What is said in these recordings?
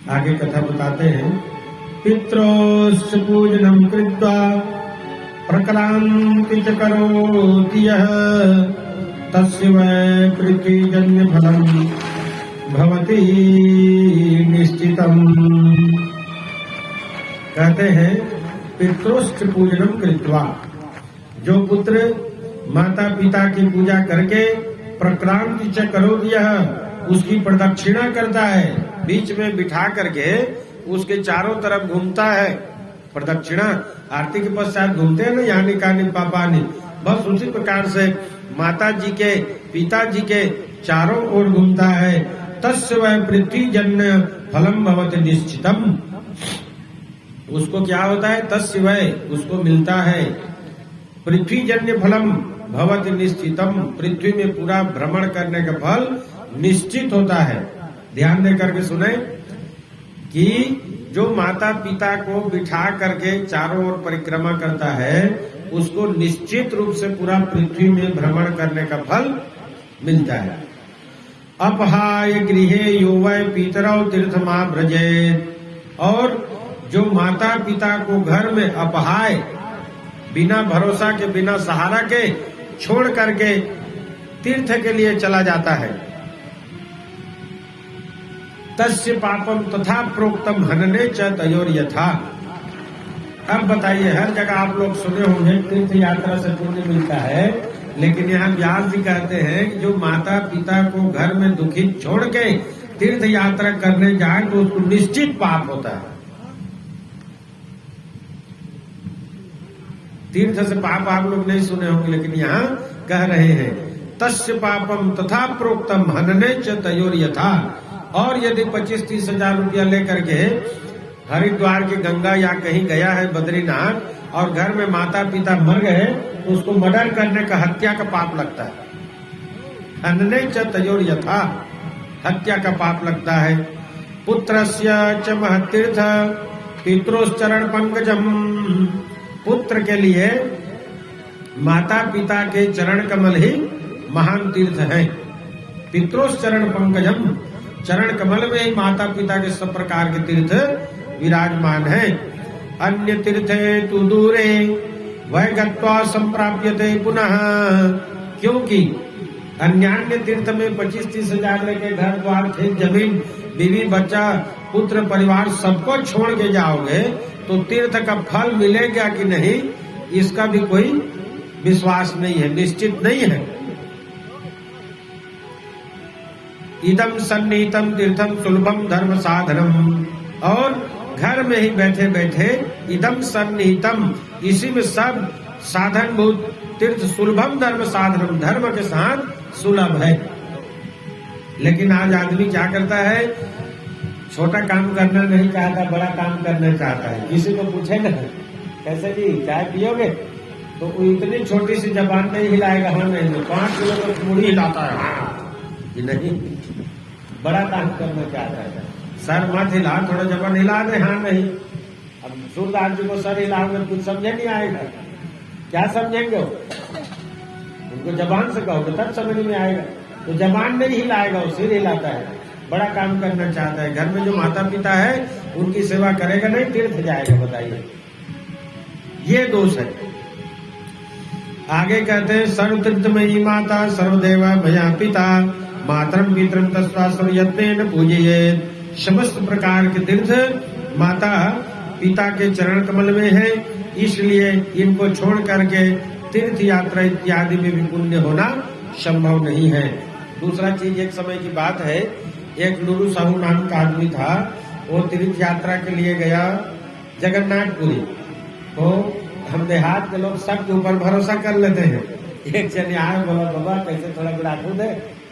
आगे कथा बताते हैं। पित्रोश्च पूजनम कृत्वा प्रक्रांति च करोति यः तस्य वै प्रीतिजन्य फलम भवति निश्चितम। कहते हैं पित्रोश्च पूजनम कृत्वा, जो पुत्र माता पिता की पूजा करके प्रक्रांति च करोति यः, उसकी प्रदक्षिणा करता है, बीच में बिठा करके उसके चारों तरफ घूमता है। प्रदक्षिणा आरती के पश्चात घूमते हैं ना, यानी कानी पापानी, बस उसी प्रकार से माता जी के पिताजी के चारों ओर घूमता है। तस्य वै पृथ्वीजन्य फलम भवति निश्चितम, उसको क्या होता है? तस्य वै, उसको मिलता है पृथ्वीजन्य फलम भवति निश्चितम, पृथ्वी में पूरा भ्रमण करने का फल निश्चित होता है। ध्यान दे करके सुने कि जो माता पिता को बिठा करके चारों ओर परिक्रमा करता है, उसको निश्चित रूप से पूरा पृथ्वी में भ्रमण करने का फल मिलता है। अपहाय गृहे यो वै पितरौ तीर्थमा व्रजेत, और जो माता पिता को घर में अपहाय, बिना भरोसा के बिना सहारा के छोड़ करके तीर्थ के लिए चला जाता है, तस्य पापम तथा प्रोक्तम हनने च तयोर यथा। अब बताइए, हर जगह आप लोग सुने होंगे तीर्थ यात्रा से पुण्य मिलता है, लेकिन यहाँ व्यास जी कहते हैं कि जो माता पिता को घर में दुखित छोड़ के तीर्थ यात्रा करने जाए तो उसको निश्चित पाप होता है। तीर्थ से पाप आप लोग नहीं सुने होंगे, लेकिन यहाँ कह रहे हैं तस्य पापम तथा प्रोक्तम हनने च तयोर यथा। और यदि 25-30 हजार रुपया लेकर के हरिद्वार की गंगा या कहीं गया है बद्रीनाथ, और घर में माता पिता मर गए, तो उसको मर्डर करने का, हत्या का पाप लगता है। हनने च तयोर यथा, हत्या का पाप लगता है। पुत्रस्य च महतीर्थ पितरोश्चरण पंकजम, पुत्र के लिए माता पिता के चरण कमल ही महान तीर्थ है। पितरोश्चरण पंकजम, चरण कमल में ही माता पिता के सब प्रकार के तीर्थ विराजमान है। अन्य तीर्थे तु दूरे वह गत्वा संप्राप्यते पुनः, क्योंकि अन्य तीर्थ में 25-30 हजार लेके घर द्वार खेत जमीन बीवी बच्चा पुत्र परिवार सबको छोड़ के जाओगे तो तीर्थ का फल मिलेगा कि नहीं, इसका भी कोई विश्वास नहीं है, निश्चित नहीं है। इदम सन्नीतम तीर्थम सुलभम धर्म साधनम, और घर में ही बैठे बैठे इदम सन्नीतम, इसी में सब साधन भूत तीर्थ सुलभम धर्म साधनम, धर्म के साथ सुलभ है। लेकिन आज आदमी क्या करता है? छोटा काम करना नहीं चाहता, बड़ा काम करना चाहता है। किसी को पूछेगा कैसे जी चाय पियोगे, तो वो इतनी छोटी सी जबान नहीं हिलाएगा, हाँ नहीं, तो 5 किलो तो पूरी हिलाता है, हाँ नहीं, बड़ा काम करना चाहता है। सर मत हिला, थोड़ा जबान हिला दे, हाँ नहीं। अब सूरदास जी को सर हिलाओगे कुछ समझे नहीं आएगा, क्या समझेंगे? उनको जबान से कहोगे तब समझ में आएगा। तो जबान नहीं हिलाएगा, वो सिर हिलाता है, बड़ा काम करना चाहता है। घर में जो माता पिता है उनकी सेवा करेगा नहीं, तीर्थ जाएगा। बताइए, ये दोष है। आगे कहते हैं सर्वतीर्थमयी माता सर्वदेव मया पिता मातरम पितरम तस्वा सर्वयत्नेन पूजयेत्। समस्त प्रकार के तीर्थ माता पिता के चरण कमल में है, इसलिए इनको छोड़ करके तीर्थ यात्रा इत्यादि में भी पुण्य होना संभव नहीं है। दूसरा चीज, एक समय की बात है, एक लुलू साहू नाम का आदमी था, वो तीर्थ यात्रा के लिए गया जगन्नाथपुरी। तो हम देहात के लोग सबके ऊपर भरोसा कर लेते हैं। एक जन आए, बोला बाबा कैसे थोड़ा गुड़ाखू दे,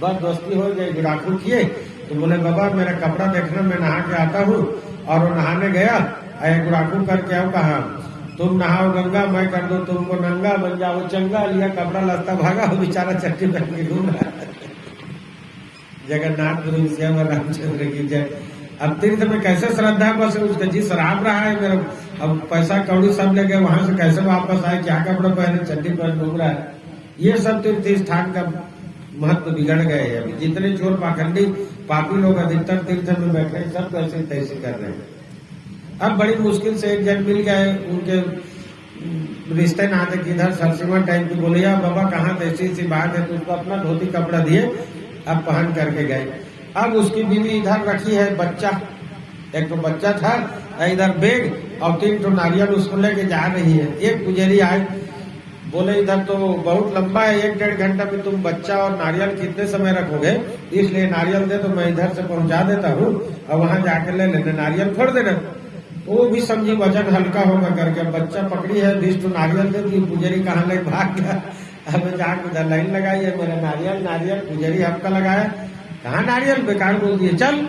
बस दोस्ती हो गई, गुड़ाखू किए। तो बोले बाबा मेरा कपड़ा देखना, मैं नहा के आता हूँ। और वो नहाने गया, गुड़ाखू करके आओ, कहा तुम नहाओ गंगा, मैं कर दो तुमको नंगा, बन जाओ चंगा। लिया कपड़ा लत्ता, भागा, वो बेचारा चट्टी पहन के घूम रहा है। जगन्नाथ गुरु श्याम रामचंद्र की जय। अब तीर्थ में कैसे श्रद्धा बस उसका जी शराब रहा है मेरा, अब पैसा कौड़ी सब लेके वहां से कैसे वापस आए, क्या कपड़ा पहने, चड्डी पहन घूम रहा है। ये सब तीर्थ स्थान का महत्व बिगड़ गए हैं। जितने चोर पाखंडी पापी लोग अधिकतर तीर्थ में बैठे हैं, सब कैसे तैसे कर रहे हैं। अब बड़ी मुश्किल से एक जन मिल गए, उनके रिश्ते नाते किधर सरसीमा टाइम की, बोले यार बाबा कहाँ ऐसी सी बात है, तो उसको अपना धोती कपड़ा दिए, अब पहन करके गए। अब उसकी बीवी इधर रखी है बच्चा, एक तो बच्चा था, इधर बैग और 3 तो नारियल उसको लेके जा रही है। एक पुजारी आए, बोले इधर तो बहुत लंबा है, 1-1.5 घंटा में तुम बच्चा और नारियल कितने समय रखोगे, इसलिए नारियल दे तो मैं इधर से पहुंचा देता हूँ और वहां जाकर ले लेना, नारियल फोड़ देना। वो भी समझी वजन हल्का होगा करके बच्चा पकड़ी है, 20 तो नारियल दे दी। पुजारी कहाँ ले भाग गया। अब जाकर उधर लाइन लगाई है, मेरा नारियल नारियल, पुजारी आपका लगाया, कहाँ नारियल, बेकार बोल दिए चल।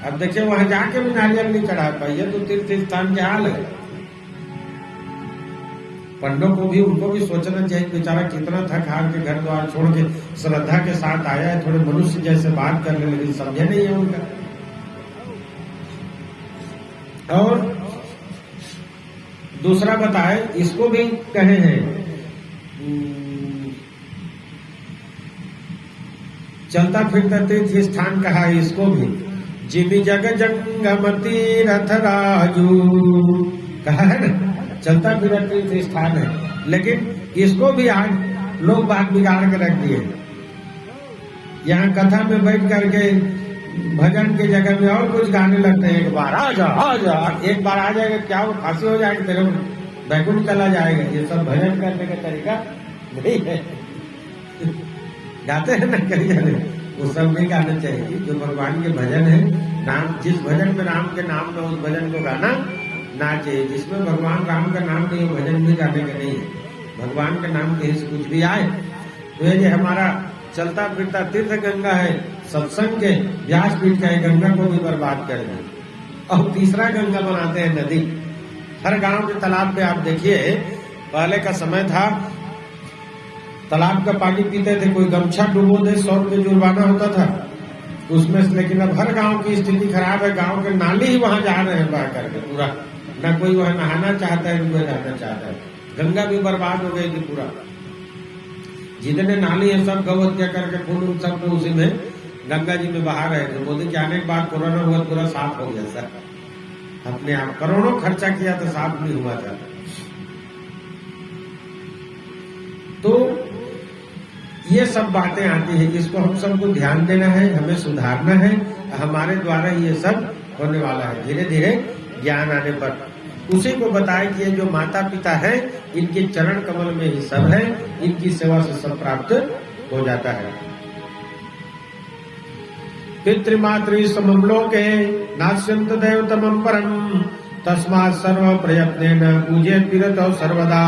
अब देखिए वहां जाके भी नारियल नहीं चढ़ा पाई, तो तीर्थ स्थान के हाल है। पंडों को भी, उनको भी सोचना चाहिए, बेचारा कितना थक हार के घर द्वार छोड़ के श्रद्धा के साथ आया है, थोड़े मनुष्य जैसे बात कर ले, लेकिन समझे नहीं है उनका। और दूसरा बताए, इसको भी कहे हैं, चलता फिरता तीर्थ स्थान कहा है इसको भी, जिमी जग जंगम तीरथ राजू कहा है ना, चलता फिरता तीर्थ स्थान है। लेकिन इसको भी आज लोग बात बिगाड़ के रख दिए। यहाँ कथा में बैठ करके भजन के जगह में और कुछ गाने लगते हैं, एक बार आ जा, एक बार आ जाएगा क्या वो फांसी हो जाएगी, तेरे बैकुंठ चला जाएगा। ये सब भजन करने का तरीका नहीं है। गाते हैं ना कहीं जाने, वो सब नहीं गाना चाहिए। जो भगवान के भजन है, नाम, जिस भजन में राम के नाम में, उस भजन को गाना ना चाहिए। जिसमें भगवान राम का नाम नहीं, भजन भी गाने का नहीं है। भगवान के नाम कहीं से कुछ भी आए तो ये हमारा चलता फिरता तीर्थ गंगा है, सत्संग के व्यासपीठ का गंगा को भी बर्बाद कर दें। और तीसरा गंगा बनाते हैं नदी। हर गांव के तालाब पे आप देखिए, पहले का समय था तालाब का पानी पीते थे, कोई गमछा डुबो दे 100 रुपये जुर्माना होता था उसमें से। लेकिन अब हर गांव की स्थिति खराब है, गांव के नाली ही वहां जा रहे हैं बह करके पूरा, न कोई वहां नहाना चाहता है, न कोई रहना चाहता है। गंगा भी बर्बाद हो गई थी पूरा, जितने नाली है सब गौ हत्या करके खून सब तो उसी में गंगा जी में बहा रहे थे। मोदी के आने के बाद कोरोना हुआ, पूरा साफ हो गया सर, अपने आप करोड़ों खर्चा किया तो साफ नहीं हुआ था। तो ये सब बातें आती है, इसको हम सबको ध्यान देना है, हमें सुधारना है। हमारे द्वारा ये सब होने वाला है, धीरे धीरे ज्ञान आने पर। उसी को बताए कि ये जो माता पिता है, इनके चरण कमल में ही सब है, इनकी सेवा से सब प्राप्त हो जाता है। पितृमातृ समम लोके नास्यन्त देवतमं परम तस्मात् सर्व प्रयत्नेन पूजयेत् पितरौ सर्वदा।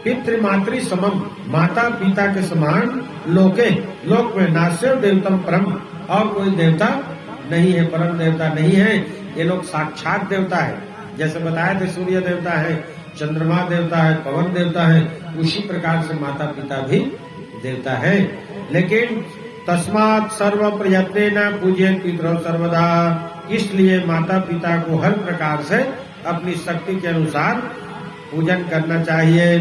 पितृमातृ समम, माता पिता के समान, लोके, लोक में, नास्य देवतम परम, और कोई देवता नहीं है, परम देवता नहीं है। ये लोग साक्षात देवता है, जैसे बताया थे सूर्य देवता है, चंद्रमा देवता है, पवन देवता है, उसी प्रकार से माता पिता भी देवता है। लेकिन तस्मात् सर्व प्रयत्नेन पूजयेत् पितरौ सर्वदा, इसलिए माता पिता को हर प्रकार से अपनी शक्ति के अनुसार पूजन करना चाहिए।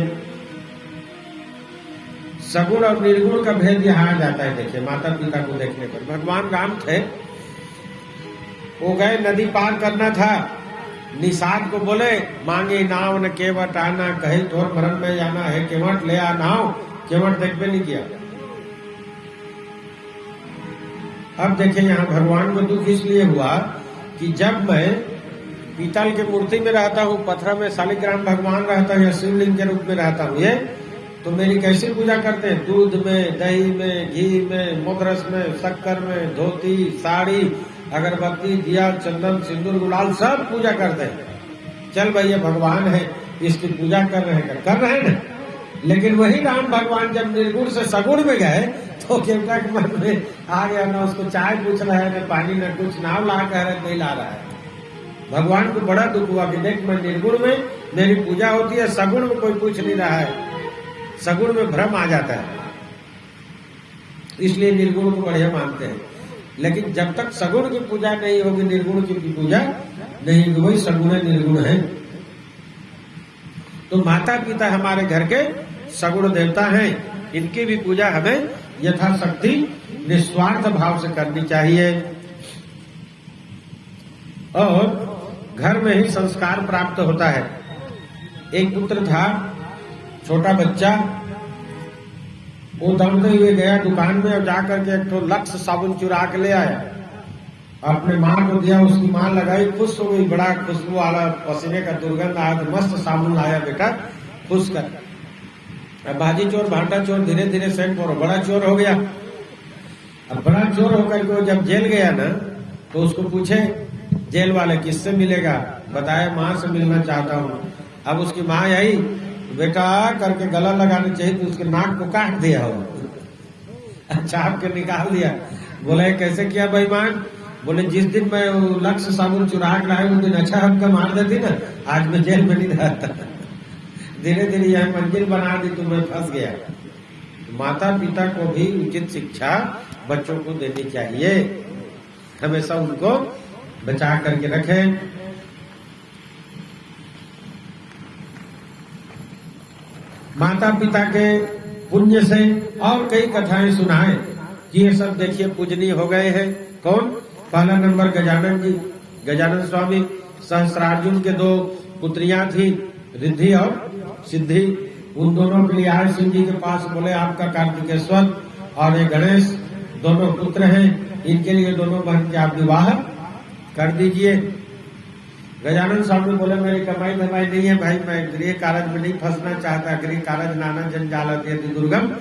सगुण और निर्गुण का भेद यहाँ आ जाता है। देखिए माता पिता को देखने पर, भगवान राम थे, वो गए, नदी पार करना था, निषाद को बोले मांगे नाव न केवट आना, कहे तोर मरण में जाना है, केवट ले आ नाव, केवट देख भी नहीं किया। अब देखिए यहाँ भगवान को दुख इसलिए हुआ कि जब मैं पीतल के मूर्ति में रहता हूँ, पत्थर में शालिग्राम भगवान रहता है या शिवलिंग के रूप में रहता हूँ, ये तो मेरी कैसी पूजा करते हैं, दूध में, दही में, घी में, मोदरस में, शक्कर में, धोती, साड़ी, अगरबत्ती, दिया, चंदन, सिंदूर, गुलाल, सब पूजा करते हैं। चल भैया भगवान है, इसकी पूजा कर रहे हैं ना। लेकिन वही राम भगवान जब निर्गुण से सगुण में गए तो केवटा के मन में आ गया, ना उसको चाय पूछ रहा है, न पानी, न कुछ, नाव ला कह रहे नहीं ला रहा है। भगवान को बड़ा दुख हुआ कि देख मैं निर्गुण में मेरी पूजा होती है, सगुण में कोई पूछ नहीं रहा है, सगुण में भ्रम आ जाता है, इसलिए निर्गुण को बढ़िया मानते हैं। लेकिन जब तक सगुण की पूजा नहीं होगी, निर्गुण की पूजा नहीं होगी, वही सगुण निर्गुण है। तो माता पिता हमारे घर के सगुण देवता हैं, इनकी भी पूजा हमें यथाशक्ति निस्वार्थ भाव से करनी चाहिए। और घर में ही संस्कार प्राप्त होता है। एक पुत्र था, छोटा बच्चा, वो दौड़ते हुए गया दुकान में और जाकर के एक तो लक्स साबुन चुरा के ले आया, अपने माँ को दिया, उसकी माँ लगाई, खुश हो गई, बड़ा खुशबू वाला पसीने का दुर्गंध आया, तो मस्त साबुन लाया बेटा खुश कर। अब बाजी चोर भाटा चोर धीरे धीरे सेंट पर बड़ा चोर हो गया। अब बड़ा चोर होकर के जब जेल गया ना, तो उसको पूछे जेल वाले किससे मिलेगा, बताया माँ से मिलना चाहता हूँ। अब उसकी माँ आई, बेटा करके गला लगाने चाहिए तो उसके नाक को काट दिया हो, चाप के निकाल दिया। बोले कैसे किया बेईमान? बोले जिस दिन मैं लक्ष्य साबुन चुरा के लाया उस दिन अच्छा हमका मार देती ना, आज मैं जेल में नहीं रहता। धीरे धीरे यह मंजिल बना दी तो मैं फंस गया। माता पिता को भी उचित शिक्षा बच्चों को देनी चाहिए, हमेशा उनको बचा करके रखें। माता पिता के पुण्य से और कई कथाएं सुनाएं कि ये सब देखिए पूजनीय हो गए हैं। कौन? पहला नंबर गजानन जी, गजानन स्वामी। सहस्त्रार्जुन के 2 पुत्रियां थी, रिद्धि और सिद्धि। उन दोनों के लिए आए शिव जी के पास, बोले आपका कार्तिकेश्वर और ये गणेश दोनों पुत्र हैं, इनके लिए दोनों बहन के आप विवाह कर दीजिए। गजानन स्वामी बोले मेरी कमाई धमाई नहीं है भाई, मैं गृह कार्य में नहीं फंसना चाहता, गृह कार्य नाना जंजाल यदि दुर्गम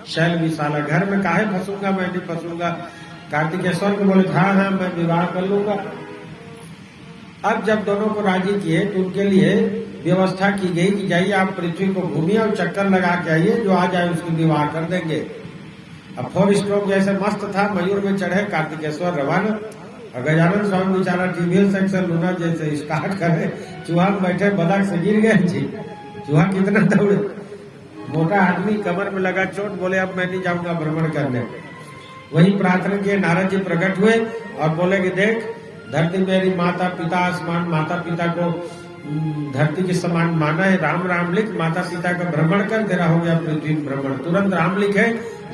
शैल विशाला, घर में काहे फंसूंगा, मैं नहीं फंसूंगा। कार्तिकेश्वर को बोले हाँ हाँ मैं विवाह कर लूंगा। अब जब दोनों को राजी किए तो उनके लिए व्यवस्था की गई कि जाइए आप पृथ्वी को घूमिए और चक्कर लगा के आइए, जो आ जाए उसकी विवाह कर देंगे। अब 4 स्ट्रोक जैसे मस्त था, मयूर में चढ़े कार्तिकेश्वर रवाना, और गजानन स्वामी बेचारा टीवीएस सेक्शन लूना जैसे स्टार्ट करे, चूहा में बैठे बदक से गिर गए जी। चूहा कितना दौड़े, मोटा आदमी कमर में लगा चोट, बोले अब मैं नहीं जाऊंगा भ्रमण करने। वही प्रार्थना किए, नारद जी प्रकट हुए और बोले कि देख धरती मेरी माता पिता, आसमान माता पिता को धरती के समान माना है, राम राम लिख, माता पिता का भ्रमण कर, तेरा हो गया पृथ्वी भ्रमण। तुरंत राम लिखे,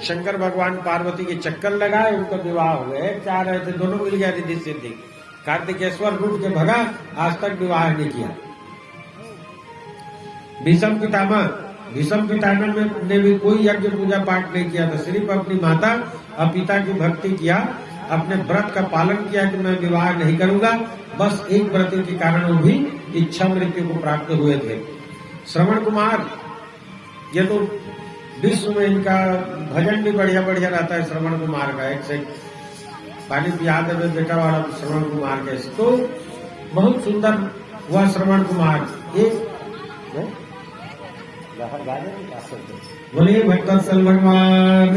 शंकर भगवान पार्वती के चक्कर लगाए, उनका विवाह हो गए। चाह रहे थे, दोनों मिल गया रिद्धि सिद्धि। कार्तिकेश्वर रूठ के भगा, आज तक विवाह नहीं किया। भीष्म पितामह ने भी कोई यज्ञ पूजा पाठ नहीं किया था, सिर्फ अपनी माता और पिता की भक्ति किया, अपने व्रत का पालन किया कि मैं विवाह नहीं करूंगा। बस एक व्रत के कारण वो भी इच्छा मृत्यु को प्राप्त हुए थे। श्रवण कुमार, ये तो विश्व में इनका भजन भी बढ़िया बढ़िया रहता है श्रवण कुमार का, एक से पानी पिया दे बेटा वाला श्रवण कुमार के, तो बहुत सुंदर हुआ श्रवण कुमार। एक बोलिए भक्त भगवान